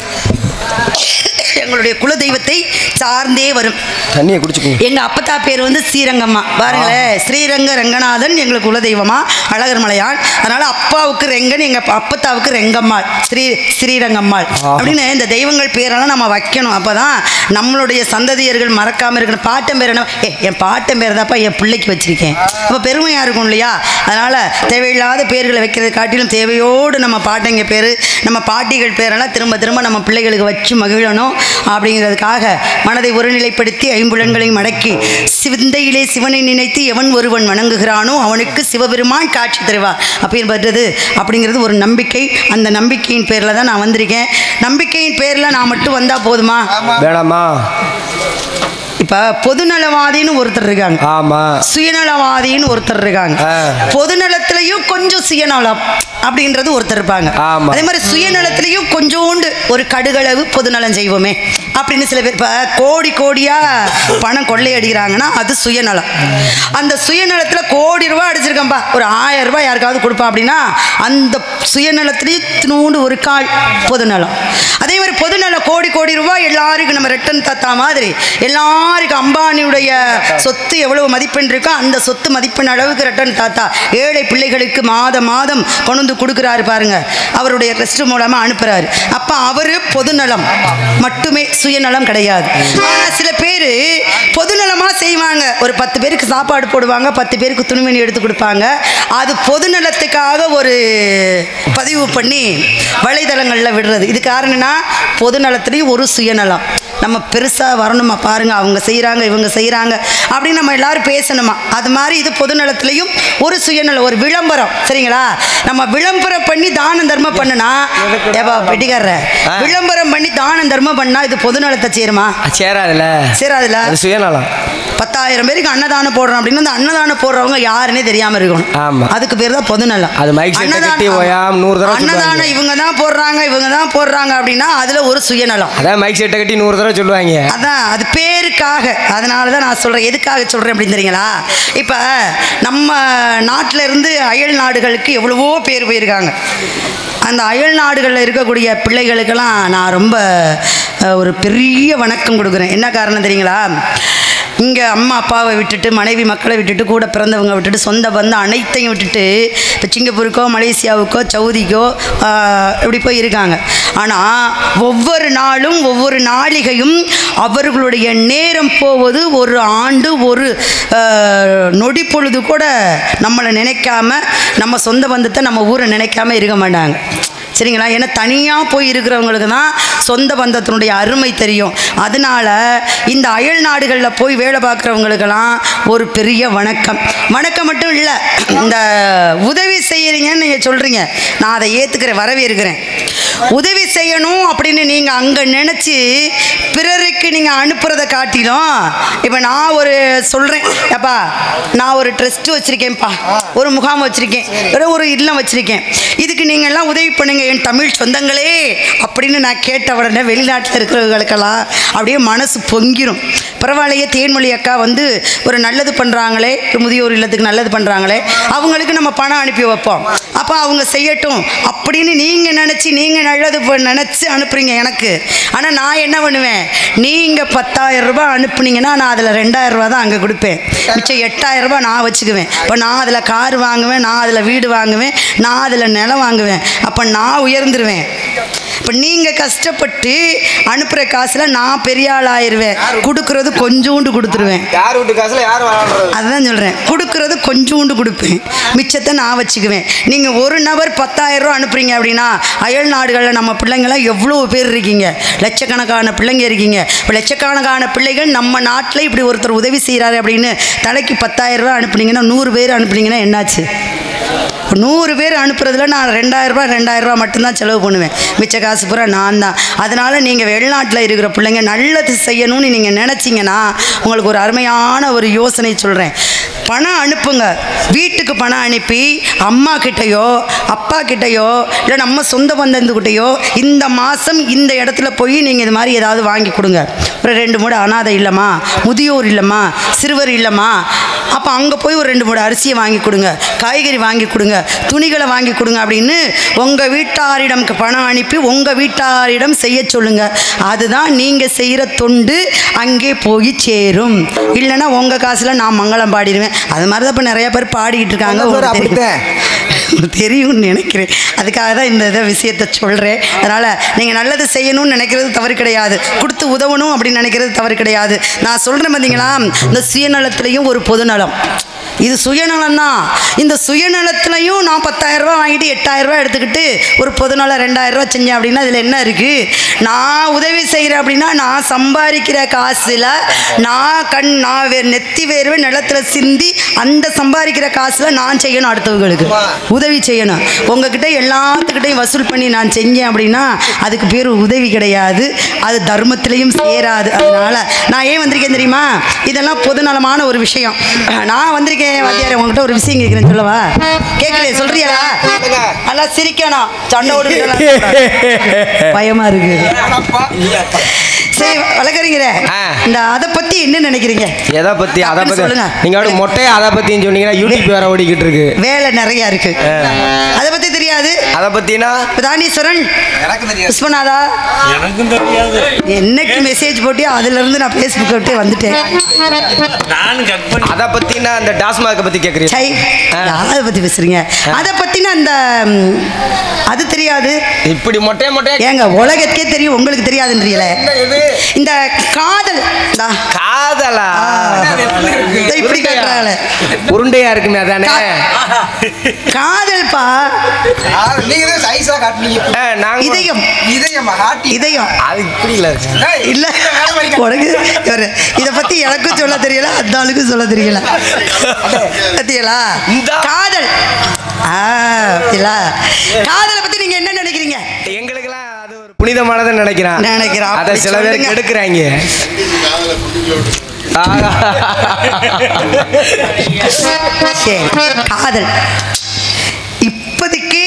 எங்களுடைய குலதெய்வத்தை சார்ந்தே வரும். தண்ணியை குடிச்சுக்கோங்க. எங்கள் அப்பத்தா பேர் வந்து ஸ்ரீரங்கம்மா. பாருங்களேன், ஸ்ரீரங்க ரங்கநாதன் எங்களுக்கு குலதெய்வமா அழகர் மலையான். அதனால அப்பாவுக்கு ரெங்கன், எங்கள் அப்பத்தாவுக்கு ரெங்கம்மாள், ஸ்ரீரங்கம்மாள் அப்படின்னு இந்த தெய்வங்கள் பேரெல்லாம் நம்ம வைக்கணும். அப்போ தான் நம்மளுடைய சந்ததியர்கள் மறக்காமல் இருக்கணும். பாட்டன் பேர் என்ன? என் பாட்டன் பேர் தான்ப்பா என் பிள்ளைக்கு வச்சுருக்கேன். அப்போ பெருமையாக இருக்கும் இல்லையா? அதனால் தேவையில்லாத பேர்களை வைக்கிறத காட்டிலும் தேவையோடு நம்ம பாட்டங்க பேர் நம்ம பாட்டிகள் பேரெல்லாம் திரும்ப திரும்ப நம்ம பிள்ளைகளுக்கு வச்சு மகிழணும். அப்படிங்கிறதுக்காக மனதை ஒருநிலைப்படுத்தி ஐம்புலன்களையும் அடக்கி சிந்தையிலே சிவனை நினைத்து எவன் ஒருவன் வணங்குகிறானோ அவனுக்கு சிவபெருமான் காட்சி தருவார் அப்படிங்கிறது ஒரு நம்பிக்கை. அந்த நம்பிக்கையின் பேரில் தான் நான் வந்திருக்கேன். நம்பிக்கையின் பேரில் நான் மட்டும் வந்தால் போதுமா? வேணாமா? இப்போ பொதுநலவாதின்னு ஒருத்தர் இருக்காங்க, ஆமாம், சுயநலவாதின்னு ஒருத்தர் இருக்காங்க. பொதுநலத்திலையும் கொஞ்சம் சுயநலம் அப்படின்றது ஒருத்தர் இருப்பாங்க. அதே மாதிரி சுயநலத்திலையும் கொஞ்சோண்டு ஒரு கடுகளவு பொதுநலம் செய்வோமே அப்படின்னு சில பேர். இப்போ கோடி கோடியாக பணம் கொள்ளையடிக்கிறாங்கன்னா அது சுயநலம். அந்த சுயநலத்தில் கோடி ரூபாய் அடிச்சிருக்கேன்ப்பா, ஒரு 1000 ரூபாய் யாருக்காவது கொடுப்பா அப்படின்னா அந்த சுயநலத்திலேயே தினோண்டு ஒரு கால் பொதுநலம். அதே மாதிரி பொதுநலம் கோடி கோடி ரூபாய் எல்லாருக்கும் நம்ம ரெட்டன் தாத்தா மாதிரி எல்லாருக்கும் அம்பானியுடைய சொத்து எவ்வளவு மதிப்பெண் இருக்கோ அந்த சொத்து மதிப்பெண் அளவுக்கு ரெட்டன் தாத்தா ஏழை பிள்ளைகளுக்கு மாதம் மாதம் கொண்டு கொடுக்குறாரு பாருங்க. அவருடைய ரெஸ்ட் மூலமா அனுப்புறாரு. அப்ப அவரு பொதுநலம் மட்டுமே, சுயநலம் கிடையாது. ஆனா சில பேர் பொதுநலமா செய்வாங்க. ஒரு 10 பேருக்கு சாப்பாடு போடுவாங்க, 10 பேருக்கு துணிமணி எடுத்து கொடுப்பாங்க. அது பொதுநலத்துக்காக ஒரு பதிவு பண்ணி வலைதளங்களில் விடுறது. இது காரணம்னா பொதுநலத்திலையும் ஒரு சுயநலம். நம்ம பெருசாக வரணுமா, பாருங்க அவங்க செய்கிறாங்க இவங்க செய்கிறாங்க அப்படின்னு நம்ம எல்லாரும் பேசணுமா. அது மாதிரி இது பொதுநலத்திலையும் ஒரு சுயநலம், ஒரு விளம்பரம். சரிங்களா? நம்ம விளம்பரம் பண்ணி தானம் தர்மம் பண்ணுனா வெட்டிக்கார விளம்பரம் பண்ணி தானம் தர்மம் பண்ணா இது பொதுநலத்தை சேருமா? சேராதுல. சேராதுல. சுயநலம். 10,000 பேருக்கு அன்னதானம் போடுறோம் அப்படின்னு அந்த அன்னதானம் போடுறவங்க யாருன்னே தெரியாம இருக்கணும். அதுக்கு பேர் தான் பொதுநலம். அன்னதானம் இவங்க தான் போடுறாங்க அப்படின்னா அதுல ஒரு சுயநலம். அதான் மைக் செட்டை கட்டி 100 தடவை சொல்லுவாங்க. அதான் அது பேருக்காக. அதனாலதான் நான் சொல்றேன். எதுக்காக சொல்றேன் அப்படின்னு தெரியுங்களா? இப்ப நம்ம நாட்டில இருந்து அயல் நாடுகளுக்கு எவ்வளவோ பேர் போயிருக்காங்க. அந்த அயல் நாடுகளில் இருக்கக்கூடிய பிள்ளைகளுக்கெல்லாம் நான் ரொம்ப ஒரு பெரிய வணக்கம் கொடுக்குறேன். என்ன காரணம் தெரியுங்களா? இங்கே அம்மா அப்பாவை விட்டுட்டு மனைவி மக்களை விட்டுட்டு கூட பிறந்தவங்க விட்டுட்டு சொந்த பந்தம் அனைத்தையும் விட்டுட்டு இப்போ சிங்கப்பூருக்கோ மலேசியாவுக்கோ சவுதிக்கோ இப்படி போய் இருக்காங்க. ஆனால் ஒவ்வொரு நாளும் ஒவ்வொரு நாளிகையும் அவர்களுடைய நேரம் போவது ஒரு ஆண்டு ஒரு நொடி பொழுது கூட நம்மளை நினைக்காம நம்ம சொந்த பந்தத்தை நம்ம ஊரை நினைக்காம இருக்க மாட்டாங்க. சரிங்களா? ஏன்னா தனியாக போய் இருக்கிறவங்களுக்கு தான் சொந்த பந்தத்தினுடைய அருமை தெரியும். அதனால இந்த அயல் நாடுகளில் போய் வேலை பார்க்குறவங்களுக்கெல்லாம் ஒரு பெரிய வணக்கம். வணக்கம் மட்டும் இல்லை, இந்த உதவி செய்கிறீங்கன்னு நீங்கள் சொல்கிறீங்க, நான் அதை ஏற்றுக்கிறேன், வரவேற்கிறேன். உதவி செய்யணும் அப்படின்னு நீங்கள் அங்கே நினச்சி பிறருக்கு நீங்கள் அனுப்புறதை காட்டிலும் இப்போ நான் ஒரு சொல்கிறேன், அப்பா நான் ஒரு ட்ரஸ்ட்டு வச்சுருக்கேன்ப்பா, ஒரு முகாம் வச்சுருக்கேன், ஒரு இல்லம் வச்சுருக்கேன், இதுக்கு நீங்கள் எல்லாம் உதவி பண்ணுங்க என் தமிழ் சொந்தங்களே அப்படின்னு நான் கேட்ட உடனே வெளிநாட்டில் இருக்கிறவர்களுக்கெல்லாம் அப்படியே மனசு பொங்கிரும். பரவாயில்லையே, தேன்மொழி அக்கா வந்து ஒரு நல்லது பண்ணுறாங்களே, முதியோர் இல்லத்துக்கு நல்லது பண்ணுறாங்களே, அவங்களுக்கு நம்ம பணம் அனுப்பி வைப்போம், அப்போ அவங்க செய்யட்டும் அப்படின்னு நீங்கள் நினச்சி நீங்கள் நல்லது நினச்சி அனுப்புறீங்க எனக்கு. ஆனால் நான் என்ன பண்ணுவேன், நீங்கள் 10,000 ரூபாய் அனுப்புனீங்கன்னா நான் அதில் 2,000 ரூபா தான் அங்கே கொடுப்பேன், மிச்சம் 8,000 ரூபாய் நான் வச்சுக்குவேன். இப்போ நான் அதில் கார் வாங்குவேன், நான் அதில் வீடு வாங்குவேன், நான் அதில் நிலம் வாங்குவேன், அப்போ நான் உயர்ந்துருவேன். இப்போ நீங்கள் கஷ்டப்பட்டு அனுப்புகிற காசில் நான் பெரிய ஆள் ஆயிடுவேன், கொடுக்குறது கொஞ்சோண்டு கொடுத்துருவேன். யார் வீட்டு காசுல யார் வாழ்றது? அதுதான் சொல்கிறேன், கொடுக்குறது கொஞ்சோண்டு கொடுப்பேன், மிச்சத்தை நான் வச்சுக்குவேன். நீங்கள் ஒரு நபர் 10,000 ரூபா அனுப்புறீங்க அப்படின்னா அயல் நாடுகளில் நம்ம பிள்ளைங்களாம் எவ்வளோ பேர் இருக்கீங்க, லட்சக்கணக்கான பிள்ளைங்க இருக்கீங்க. இப்போ லட்சக்கணக்கான பிள்ளைகள் நம்ம நாட்டில் இப்படி ஒருத்தர் உதவி செய்கிறாரு அப்படின்னு தலைக்கு 10,000 ரூபா அனுப்புனீங்கன்னா 100 பேர் அனுப்புனீங்கன்னா என்னாச்சு? 100 பேர் அனுப்புறதுல நான் 2,000 ரூபா மட்டும்தான் செலவு பண்ணுவேன், மிச்ச காசு பூரா நான் தான். அதனால் நீங்கள் வெளிநாட்டில் இருக்கிற பிள்ளைங்க நல்லது செய்யணும்னு நீங்கள் நினச்சிங்கன்னா உங்களுக்கு ஒரு அருமையான ஒரு யோசனை சொல்கிறேன். பணம் அனுப்புங்க, வீட்டுக்கு பணம் அனுப்பி அம்மா கிட்டேயோ அப்பா கிட்டேயோ இல்லை நம்ம சொந்த பந்தந்துக்கிட்டேயோ இந்த மாதம் இந்த இடத்துல போய் நீங்கள் இது மாதிரி ஏதாவது வாங்கி கொடுங்க. ஒரு 2 மூடை அனாதை இல்லைம்மா, முதியோர் இல்லைம்மா, சிறுவர் இல்லைம்மா, அப்போ அங்கே போய் ஒரு 2 மூடை அரிசியை வாங்கி கொடுங்க, காய்கறி வாங்கி கொடுங்க, துணிகளை வாங்கி கொடுங்க அப்படின்னு உங்கள் வீட்டாரிடம் பணம் அனுப்பி உங்கள் வீட்டாரிடம் செய்ய சொல்லுங்கள். அதுதான் நீங்கள் செய்கிற தொண்டு அங்கே போய் சேரும். இல்லைன்னா உங்கள் காசில் நான் மங்களம் பாடிடுவேன். அது மாதிரி தான் இப்போ நிறைய பேர் பாடிக்கிட்டு இருக்காங்க, தெரியும்னு நினைக்கிறேன். அதுக்காக தான் இந்த விஷயத்தை சொல்கிறேன். அதனால் நீங்கள் நல்லது செய்யணும்னு நினைக்கிறது தவறு கிடையாது, கொடுத்து உதவணும் அப்படின்னு நினைக்கிறது தவறு கிடையாது. நான் சொல்கிறேன் பார்த்தீங்களா, இந்த சுயநலத்திலையும் ஒரு பொதுநலம், இது சுயநலம் தான். இந்த சுயநலத்திலையும் நான் 10,000 ரூபா வாங்கிட்டு 8,000 ரூபா எடுத்துக்கிட்டு ஒரு பொதுநலம் 2,000 ரூபா செஞ்சேன் அப்படின்னா அதில் என்ன இருக்குது? நான் உதவி செய்கிறேன் அப்படின்னா நான் சம்பாதிக்கிற காசில் நான் நெத்தி வேர்வை நிலத்தில் சிந்தி அந்த சம்பாதிக்கிற காசில் நான் செய்யணும், அடுத்தவங்களுக்கு உதவி செய்யணும். உங்ககிட்ட எல்லாத்துக்கிட்டையும் வசூல் பண்ணி நான் செஞ்சேன் அப்படின்னா அதுக்கு பேர் உதவி கிடையாது, அது தர்மத்திலையும் சேராது. அதனால் நான் ஏன் வந்திருக்கேன் தெரியுமா? இதெல்லாம் பொதுநலமான ஒரு விஷயம். நான் வந்திருக்கேன் வாத்தியாரே, உங்ககிட்ட ஒரு விஷயம் கேட்குறேன், சொல்லவா? கேட்கலையே, சொல்றியா? நல்லா சிரிக்கணும், சண்டை ஓடு, பயமா இருக்கு. சரி வளர்க்குறீங்க, இந்த அதை பற்றி என்ன நினைக்கிறீங்க? எதை பற்றி? அதை பற்றி சொல்லுங்க. நீங்கள் மொட்டையை அதை பற்றின்னு சொன்னீங்கன்னா யூடியூப் வேற ஓடிக்கிட்டு இருக்கு, வேலை நிறையா இருக்கு. அதை பற்றி தெரியாது? அதை பற்றினா தானீஸ்வரன், விஸ்வநாதா, எனக்கும் தெரியாது. என்னைக்கு மெசேஜ் போட்டியோ அதுலேருந்து நான் ஃபேஸ்புக் விட்டு வந்துட்டேன். அதை பற்றினா அந்த டாஸ்மாகை பற்றி கேட்குறீங்க? அதை பற்றி பேசுறீங்க? அதை பற்றினா அந்த அது தெரியாது. இப்படி மொட்டையா ஏங்க உலகத்துக்கே தெரியும், உங்களுக்கு தெரியாதுன்றீங்களே. இந்த காதல், காதலா இப்படி கேட்கறாங்களே, உருண்டையா இருக்குமே, அதானே காதல்பா. இதயம், இதயம் அது இப்படி இல்லை இல்ல. உனக்கு இதை பத்தி எனக்கும் சொல்ல தெரியல, அந்த ஆளுக்கும் சொல்ல தெரியல. பத்தியலா காதல், காதலை பத்தி நீங்க என்ன நினைக்கிறீங்க? எங்களுக்கெல்லாம் அது ஒரு புனிதமானதை நினைக்கிறேன். அதை சில பேர் கெடுக்கிறாங்க. காதல் இப்போதைக்கு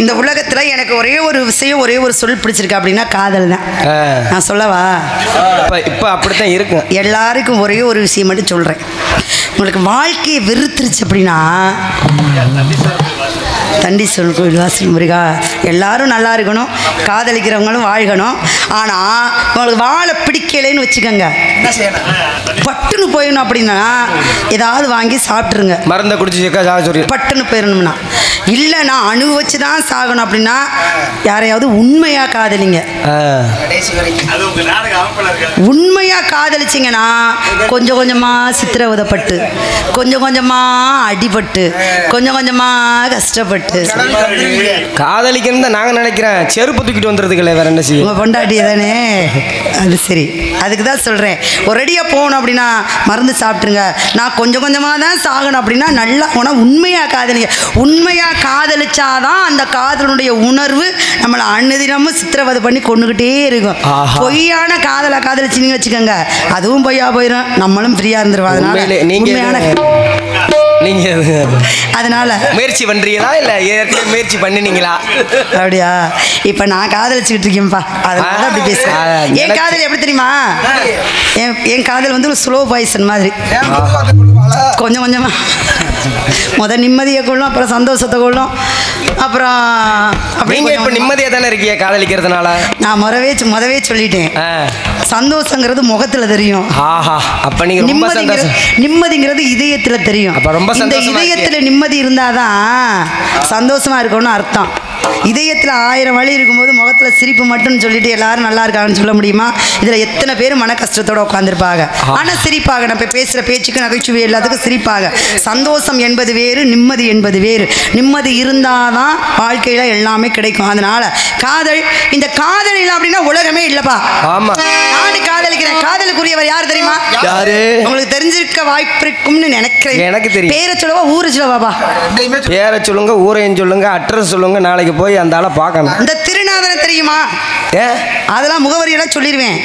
இந்த உலகத்தில் எனக்கு ஒரே ஒரு விஷயம், ஒரே ஒரு சொல் பிடிச்சிருக்கு அப்படின்னா காதல் தான். நான் சொல்லவா? இப்போ அப்படித்தான் இருக்கும். எல்லாருக்கும் ஒரே ஒரு விஷயம் மட்டும் சொல்கிறேன். உங்களுக்கு வாழ்க்கையை வெறுத்துருச்சு அப்படின்னா தண்டீஸ்வரன் கோயில் வாசல் முருகா எல்லாரும் நல்லா இருக்கணும், காதலிக்கிறவங்களும் வாழ்கணும். ஆனால் உங்களுக்கு வாழை பிடிக்கலைன்னு வச்சுக்கோங்க, பட்டுன்னு போயிடணும் அப்படின்னா ஏதாவது வாங்கி சாப்பிட்ருங்க, மருந்தை குடிச்சு பட்டுன்னு போயிடணும்னா. இல்லை நான் அனுபவிச்சு தான் சாகணும் அப்படின்னா யாரையாவது உண்மையாக காதலிங்க. உண்மையாக காதலிச்சிங்கன்னா கொஞ்சம் கொஞ்சமாக சித்திரவதைப்பட்டு, கொஞ்சம் கொஞ்சமாக அடிபட்டு, கொஞ்சம் கொஞ்சமாக கஷ்டப்பட்டு காதலிக்கணும் தான் நாங்கள் நினைக்கிறேன். செருப்பு தூக்கிட்டு வந்துடுறதுக்குள்ள வேற என்ன செய்யும்? உங்கள் பொண்டாட்டியே தானே, அது சரி. அதுக்கு தான் சொல்கிறேன், ஒரேடியாக போகணும் அப்படின்னா மருந்து சாப்பிட்ருங்க. நான் கொஞ்சம் கொஞ்சமாக தான் சாகணும் அப்படின்னா நல்லா போனால் உண்மையாக காதலிங்க. உண்மையாக காதலிச்சாதான் அந்த காதலுடைய உணர்வு நம்மளை அன்னதினமும் சித்திரவதை பண்ணி கொண்டுகிட்டே இருக்கும். பொய்யான காதலை காதலிச்சின்னு வச்சுக்கோங்க, அதுவும் பொய்யா போயிடும், நம்மளும் ஃப்ரீயா இருந்துருவோம். அதனால முயற்சி பண்றீங்களா இல்ல ஏற்கனவே முயற்சி பண்ணினீங்களா? அப்படியா? இப்ப நான் காதலிச்சுக்கிட்டு இருக்கேன்ப்பா, அதனால அப்படி பேசுறேன். என் காதல் எப்படி தெரியுமா? என் காதல் வந்து ஒரு ஸ்லோ பாய்சன் மாதிரி, கொஞ்சம் கொஞ்சமா நிம்மதியை கொள்ளும், அப்புறம் சந்தோஷத்தை கொள்ளும், அப்புறம் நீங்க இப்ப நிம்மதியா தானே இருக்கீங்க காதலிக்கிறதுனால? நான் முதவே சொல்லிட்டேன், சந்தோஷங்கிறது முகத்துல தெரியும். அப்ப நீங்க நிம்மதிங்கிறது இதயத்துல தெரியும். இந்த இதயத்துல நிம்மதி இருந்தாதான் சந்தோஷமா இருக்கணும்னு அர்த்தம். இதயத்துல 1000 வழி இருக்கும்போது முகத்துல சிரிப்பு மட்டும் சொல்லிட்டு எல்லாரும் நல்லா இருக்காங்கன்னு சொல்ல முடியுமா? இதுல எத்தனை பேர் மன கஷ்டத்தோட உட்காந்துருப்பாங்க, ஆனா சிரிப்பாக நம்ம பேசுற பேச்சுக்கு நகைச்சுவை எல்லாத்துக்கும் சிரிப்பாக. சந்தோஷம் என்பது வேறு, நிம்மதி என்பது வேறு. நிம்மதி இருந்தாதான் வாழ்க்கையில எல்லாமே கிடைக்கும். அதனால காதல், இந்த காதல் இல்லை அப்படின்னா உலகமே இல்லப்பா. ஆமா, நானும் காதலிக்கிறேன். காதலுக்குரியவர் யார் தெரியுமா? யாரு? உங்களுக்கு தெரிஞ்சிருக்க வாய்ப்பு இருக்கும்னு நினைக்கிறேன். எனக்கு தெரியும். பேரை சொல்லவா ஊரு சொல்லவாப்பா? பேரை சொல்லுங்க, ஊரையும் சொல்லுங்க, அட்ரஸ் சொல்லுங்க, நாளைக்கு போய் அந்த ஆளை பார்க்கணும். இந்த திருநாதனை தெரியுமா? அதெல்லாம் முகவரியெல்லாம் சொல்லிடுவேன்,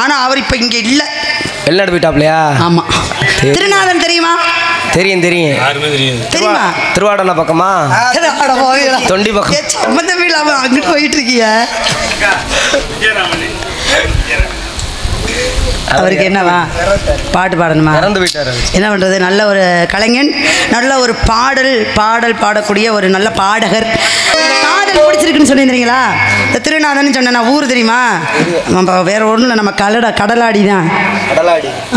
ஆனா அவர் இப்ப இங்க இல்ல, வெளிநாடு போயிட்டாப்லையா? ஆமா. திருநாதன் தெரியுமா? தெரியும் தெரியும். தெரியுமா? திருவாடனை பக்கமா? தொண்டி பக்கம். சம்பந்தமே இல்லாம அங்கிட்டு போயிட்டு இருக்கிய. அவருக்கு என்னவா பாட்டு பாடணுமா? என்ன பண்றது? நல்ல ஒரு கலைஞன், நல்ல ஒரு பாடல் பாடக்கூடிய ஒரு நல்ல பாடகர். காதல் பிடிச்சிருக்குன்னு சொல்லியிருந்தீங்களா? இந்த திருநாதன் சொன்ன நான் ஊர் தெரியுமா? வேற ஒன்றும் இல்லை, நம்ம கடலாடி தான்.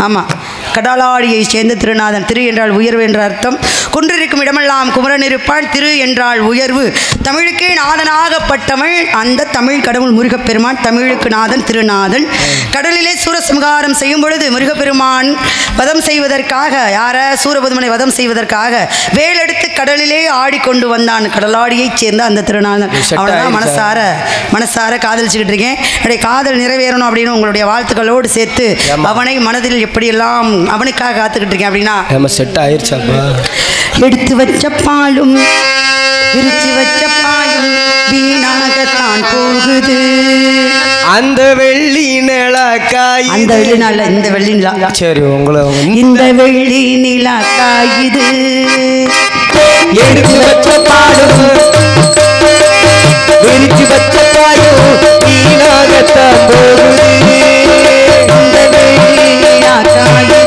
ஆமாம், கடலாடியை சேர்ந்த திருநாதன். திரு என்றால் உயர்வு என்ற அர்த்தம். குன்றிருக்கும் இடமெல்லாம் குமரன் இருப்பான். திரு என்றால் உயர்வு. தமிழுக்கே நாதனாகப்பட்டவள் அந்த தமிழ் கடவுள் முருகப்பெருமான். தமிழுக்கு நாதன் திருநாதன். கடலிலே சூரசம்ஹாரம் செய்யும் பொழுது முருகப்பெருமான் வதம் செய்வதற்காக, யார? சூரபதுமனை வதம் செய்வதற்காக வேலெடுத்து கடலிலே ஆடிக்கொண்டு வந்தான். கடலாடியை சேர்ந்த அந்த திருநாதன். அவனதான் மனசார காதலிச்சுக்கிட்டு இருக்கேன். என்னுடைய காதல் நிறைவேறணும் அப்படின்னு உங்களுடைய வாழ்த்துக்களோடு சேர்த்து அவனை மனதில் எப்படியெல்லாம் அவனுக்காக காத்துக்கிட்டு இருக்கேன் அப்படின்னா, செட் ஆயிடுச்சாப்பா. எடுத்து வச்ச பாலும் விரிச்சு வச்ச பாலும் வீணாகத்தான் போகுது. அந்த வெள்ளி நிலக்காய், அந்த வெள்ளி நாள், இந்த வெள்ளி நிலா, சரி உங்களை இந்த வெள்ளி நிலா காயுது. எடுத்து வச்ச பாலும் விரிச்சு வச்ச பாயும் வீணாகத்தான் போகுது. இந்த வெள்ளி நிலா காயுது.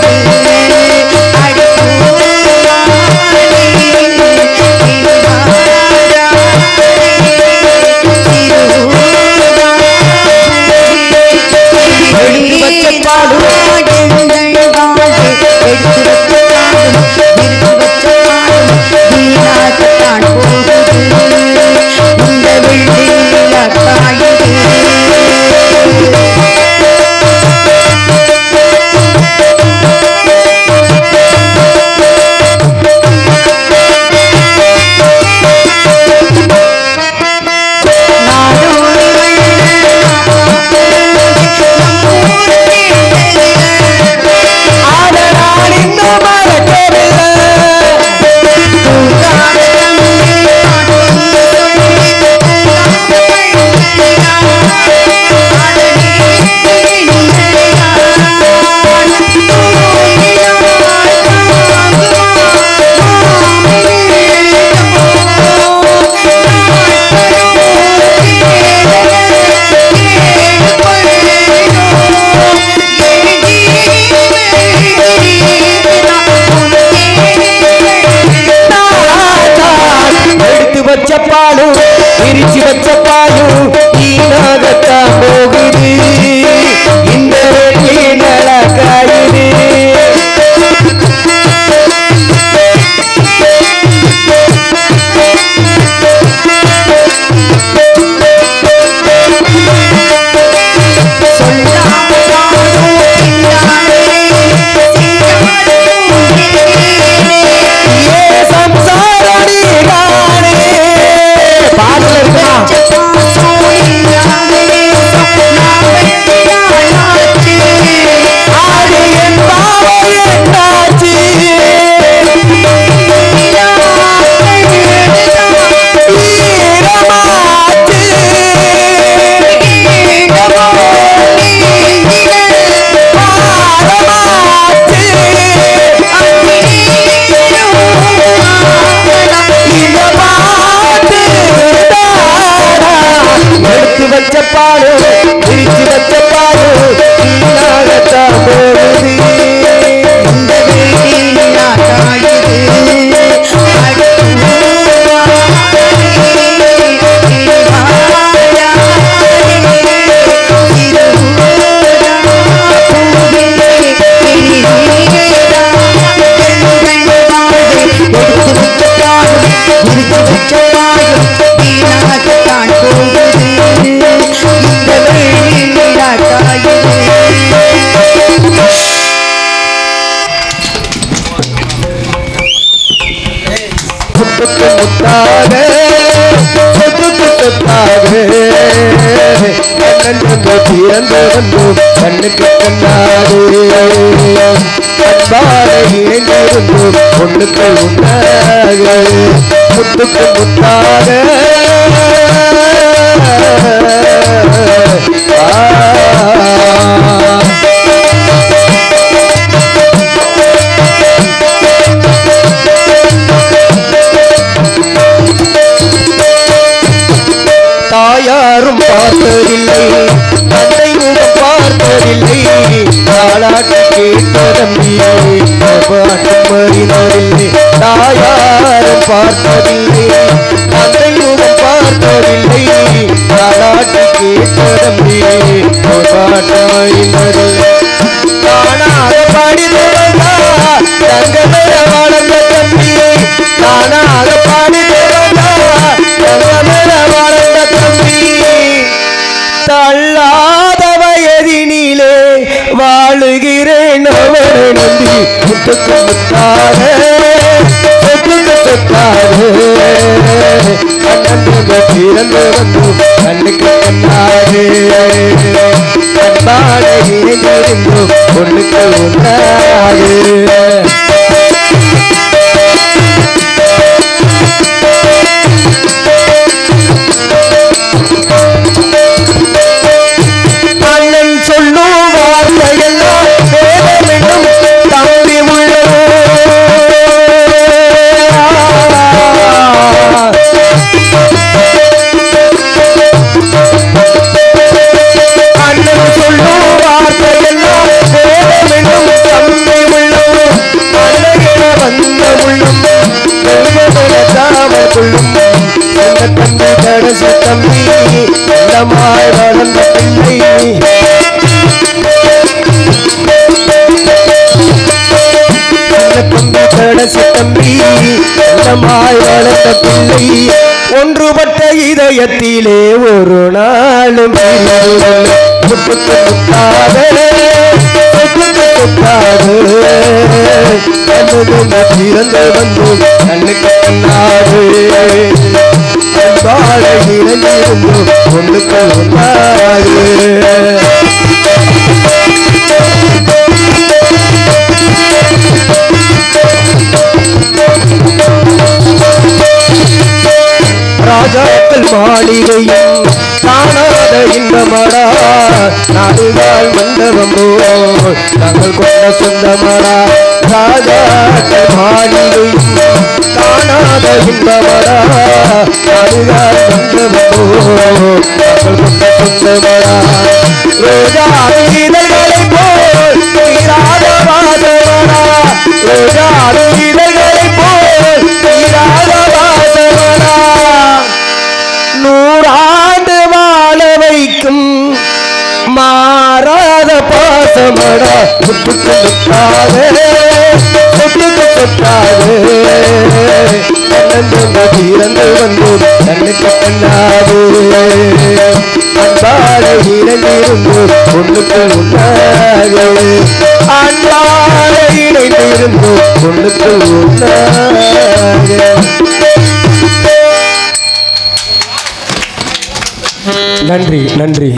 வச்சப்பாலும் விரிச்சு வச்சப்பாலும் வீணாகத்தான் போகுது. இந்த வெள்ளி நிலக்காயுது. பாடல் இருக்குமா? முத்துக்கு முத்தாக சொத்துக்கு சொத்தாக கண்ணன் வந்து பிறந்து வந்தோம் கண்ணுக்கு கண்ணாது அன்பாட இணைந்திருந்தோம் பொண்ணுக்கு உண்டாக முத்துக்கு முத்தாக தாயாரும் பார்த்ததில்லை தந்தை முகம் பார்த்ததில்லை தாளாட்டு கேட்ட தம்பி பாட்டு மறினதில்லை தாயாரும் பார்த்ததில்லை தந்தை முகம் பார்த்ததில்லை தாளாட்டு கேட்ட தம்பி பாட்டு மறினதில்லை தானாக படித்தவனா தங்கமர வளர்ந்த தம்பி தானாக படித்தவனா தங்கமர வளர்ந்த தம்பி தள்ளாத வயதினிலே வாழுகிறேன் அவனை நம்பி முத்துக்கு முத்தாக சொத்துக்கு சொத்தாக கண்ணன் பிறந்து வந்தோம் கண்ணுக்கு கண்ணாது அன்பாட இணைந்திருந்தோம் பொண்ணுக்கு ஒன்றாது தம்பி நல்லமாய் வளர்ந்த பிள்ளை தம்பி கடைசி தம்பி நல்லமாய் வளர்ந்த பிள்ளை ஒன்றுபட்ட இதயத்திலே ஒரு நாளும் முத்துக்கு முத்தாக சொத்துக்கு சொத்தாக கண்ணுக்கு பிறந்து வந்தோம் கண்ணுக்கு கண்ணாது அன்பாட இணைந்திருந்தோம் பொண்ணுக்கு ஒன்றாது ராஜாக்கள் மாளிகையும் காணாத இன்பமடா நாடுகால் மண்டபமோ நாங்கள் கொண்ட சொந்தமடா ராஜாக்கள் மாளிகையும் காணாத இன்பமடா நாடுகால் மண்டபமோ நாங்கள் கொண்ட சொந்தமடா ரோஜா இதழ்களை போல் தீராத வாசமடா ரோஜா இதழ்களை போல் தீராத வாசமடா நூறாண்டு வாழ வைக்கும் மாறாத பாசமடா முத்துக்கு முத்தாக சொத்துக்கு சொத்தாக கண்ணன் பிறந்து வந்தோம் கண்ணுக்கு கண்ணாது அன்பாட இணைந்திருந்தோம் பொண்ணுக்கு உண்டாக அன்பாட இணைந்திருந்தோம் பொண்ணுக்கு உண்டாக நன்றி நன்றி